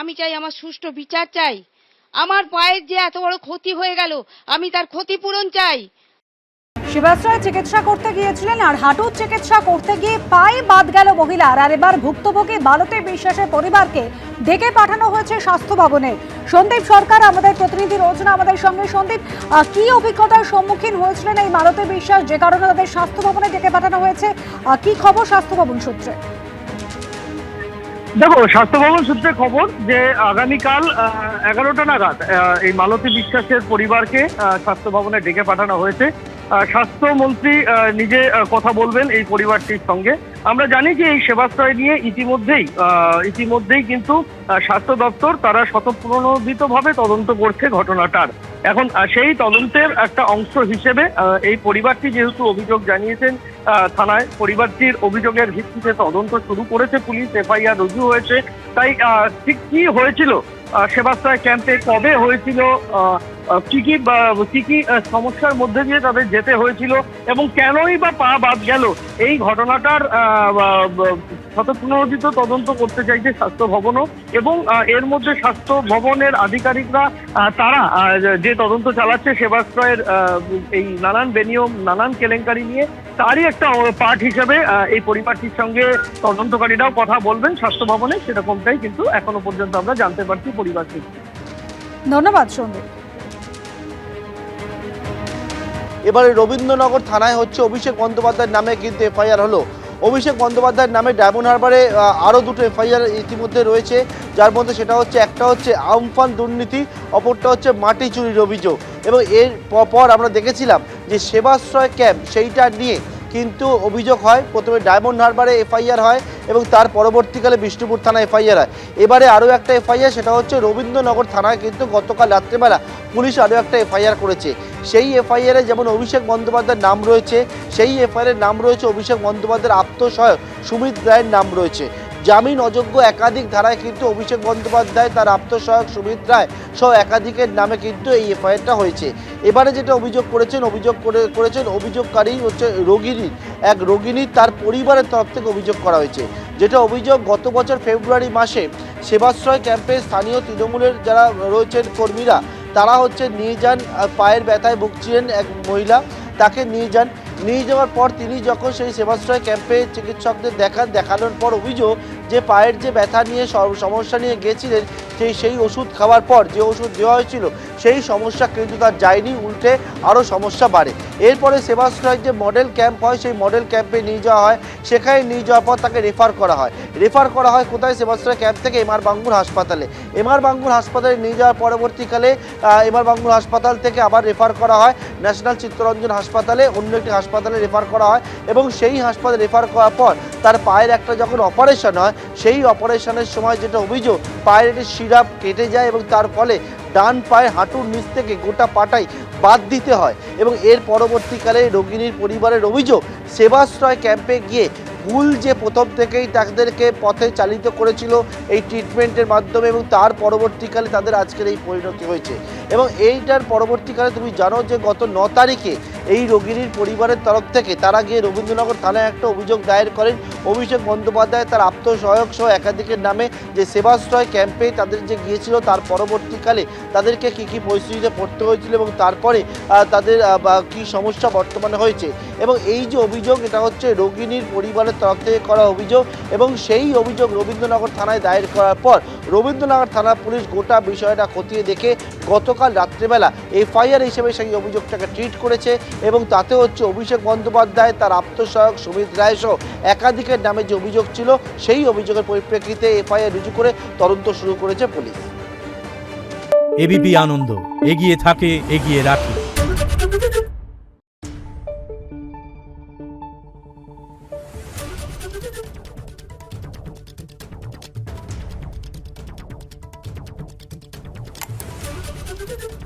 আমি চাই আমার সুষ্ঠু বিচার চাই। আমার পায়ের যে এত বড় ক্ষতি হয়ে গেল, আমি তার ক্ষতিপূরণ চাই। শিবাশ্রয় চিকিৎসা করতে গিয়েছিলেন আর হাঁটুর চিকিৎসা করতে গিয়ে পায়ে বাদ গেল মহিলার। আর এবার ভুক্তভোগী মালতী বিশ্বাসের পরিবারকে ডেকে পাঠানো হয়েছে স্বাস্থ্য ভবনে। সন্দীপ সরকার আমাদের প্রতিনিধি রয়েছেন আমাদের সঙ্গে। সন্দীপ, কি অভিজ্ঞতার সম্মুখীন হয়েছিলেন এই মালতী বিশ্বাস, যে কারণে তাদের স্বাস্থ্য ভবনে ডেকে পাঠানো হয়েছে? কি খবর স্বাস্থ্য ভবন সূত্রে? দেখো, স্বাস্থ্য ভবন সূত্রে খবর যে আগামীকাল 11টা নাগাদ এই মালতী বিশ্বাসের পরিবারকে স্বাস্থ্য ভবনে ডেকে পাঠানো হয়েছে। স্বাস্থ্যমন্ত্রী নিজে কথা বলবেন এই পরিবারটির সঙ্গে। আমরা জানি যে এই সেবাশ্রয় নিয়ে ইতিমধ্যেই কিন্তু স্বাস্থ্য দপ্তর তারা স্বতঃপ্রণোদিতভাবে তদন্ত করছে ঘটনাটার। এখন সেই তদন্তের একটা অংশ হিসেবে এই পরিবারটি যেহেতু অভিযোগ জানিয়েছেন থানায়, পরিবারটির অভিযোগের ভিত্তিতে তদন্ত শুরু করেছে পুলিশ, এফআইআর রুজু হয়েছে। তাই ঠিক কি হয়েছিল সেবাশ্রয় ক্যাম্পে, কবে হয়েছিল, কি কি সমস্যার মধ্যে দিয়ে তাদের যেতে হয়েছিল এবং কেনই বা পা বাদ গেল, এই ঘটনাটার স্বতঃপ্রণোদিত তদন্ত করতে চাইছে স্বাস্থ্য ভবনও। এবং এর মধ্যে স্বাস্থ্য ভবনের আধিকারিকরা তারা যে তদন্ত চালাচ্ছে সেবাশ্রয়ের এই নানান বেনিয়ম, নানান কেলেঙ্কারি নিয়ে, তারই একটা পার্ট হিসেবে এই পরিবারটির সঙ্গে তদন্তকারীরাও কথা বলবেন স্বাস্থ্য ভবনে, সেরকমটাই কিন্তু এখনো পর্যন্ত আমরা জানতে পারছি পরিবার থেকে। ধন্যবাদ সন্দীপ। এবারে রবীন্দ্রনগর থানায় হচ্ছে অভিষেক বন্দ্যোপাধ্যায়ের নামে কিন্তু এফআইআর হলো। অভিষেক বন্দ্যোপাধ্যায়ের নামে ডায়মন্ড হারবারে আরও দুটো এফআইআর ইতিমধ্যে রয়েছে, যার মধ্যে একটা হচ্ছে আমফান দুর্নীতি, অপরটা হচ্ছে মাটি চুরির অভিযোগ। এবং এর পর আমরা দেখেছিলাম যে সেবাশ্রয় ক্যাম্প সেইটা নিয়ে কিন্তু অভিযোগ হয়। প্রথমে ডায়মন্ড হারবারে এফআইআর হয় এবং তার পরবর্তীকালে বিষ্ণুপুর থানায় এফআইআর হয়। এবারে আরও একটা এফআইআর, সেটা হচ্ছে রবীন্দ্রনগর থানায় কিন্তু গতকাল রাত্রেবেলা পুলিশ আরও একটা এফআইআর করেছে। সেই এফআইআরে যেমন অভিষেক বন্দ্যোপাধ্যায়ের নাম রয়েছে, সেই এফআইআরের নাম রয়েছে অভিষেক বন্দ্যোপাধ্যায়ের আত্মসহায়ক সুমিত রায়ের নাম রয়েছে। জামিন অযোগ্য একাধিক ধারায় কিন্তু অভিষেক বন্দ্যোপাধ্যায়, তার আত্মসহায়ক সুমিত রায় সহ একাধিকের নামে কিন্তু এই এফআইআরটা হয়েছে। এবারে যেটা অভিযোগ করেছেন অভিযোগকারী হচ্ছে এক রোগিনী, তার পরিবারের তরফ থেকে অভিযোগ করা হয়েছে। যেটা অভিযোগ, গত বছর ফেব্রুয়ারি মাসে সেবাশ্রয় ক্যাম্পে স্থানীয় তৃণমূলের যারা রয়েছেন কর্মীরা, তারা হচ্ছে নিয়ে যান, পায়ের ব্যথায় ভুগছিলেন এক মহিলা, তাকে নিয়ে যাওয়ার পর তিনি যখন সেই সেবাশ্রয় ক্যাম্পে চিকিৎসকদের দেখানোর পর অভিযোগ যে পায়ের যে ব্যথা নিয়ে সমস্যা নিয়ে গিয়েছিলেন, সেই ওষুধ খাওয়ার পর যে ওষুধ দেওয়া হয়েছিল সেই সমস্যা কিন্তু তার যায়নি, উল্টে আরও সমস্যা বাড়ে। এরপরে সেবাশ্রয়ের যে মডেল ক্যাম্প হয়, সেই মডেল ক্যাম্পে নিয়ে যাওয়া হয়। সেখানে নিয়ে যাওয়ার পর তাকে রেফার করা হয় কোথায়? সেবাশ্রয় ক্যাম্প থেকে এমআর বাঙ্গুর হাসপাতালে নিয়ে যাওয়ার পরবর্তীকালে এমআর বাঙ্গুর হাসপাতাল থেকে আবার রেফার করা হয় ন্যাশনাল চিত্তরঞ্জন হাসপাতালে, অন্য একটি হাসপাতালে রেফার করা হয়। এবং সেই হাসপাতালে রেফার করার পর তার পায়ের একটা যখন অপারেশন হয়, সেই অপারেশনের সময় যেটা অভিযোগ, পায়ের একটি শিরা কেটে যায় এবং তার ফলে ডান পায়ে হাঁটুর নিচ থেকে গোটা পাটাই বাদ দিতে হয়। এবং এর পরবর্তীকালে রোগিনীর পরিবারের অভিযোগ, সেবাশ্রয় ক্যাম্পে গিয়ে ভুল যে প্রথম থেকেই তাদেরকে পথে চালিত করেছিল এই ট্রিটমেন্টের মাধ্যমে, এবং তার পরবর্তীকালে তাদের আজকের এই পরিণতি হয়েছে। এবং এইটার পরবর্তীকালে তুমি জানো যে গত 9 তারিখে এই রোগিনীর পরিবারের তরফ থেকে তারা গিয়ে রবীন্দ্রনগর থানায় একটা অভিযোগ দায়ের করেন অভিষেক বন্দ্যোপাধ্যায়, তার আত্মসহায়ক সহ একাধিকের নামে, যে সেবাশ্রয় ক্যাম্পে তাদের যে গিয়েছিল তার পরবর্তীকালে তাদেরকে কী পরিস্থিতিতে পড়তে হয়েছিল এবং তারপরে তাদের কী সমস্যা বর্তমানে হয়েছে। এবং এই যে অভিযোগ, এটা হচ্ছে রোগিনীর পরিবারের তরফ থেকে করা অভিযোগ। এবং সেই অভিযোগ রবীন্দ্রনগর থানায় দায়ের করার পর রবীন্দ্রনগর থানা পুলিশ গোটা বিষয়টা খতিয়ে দেখে গতকাল রাত্রেবেলা এফআইআর হিসেবে সেই অভিযোগটাকে ট্রিট করেছে। এবং তাতে হচ্ছে অভিষেক বন্দ্যোপাধ্যায়, তার আত্মসহায়ক সুমিত রায় সহ একাধিকের নামে যে অভিযোগ ছিল, সেই অভিযোগের পরিপ্রেক্ষিতে এফআইআর রুজু করে তদন্ত শুরু করেছে পুলিশ। এবিপি আনন্দ, এগিয়ে থাকে, এগিয়ে রাখে। Thank you.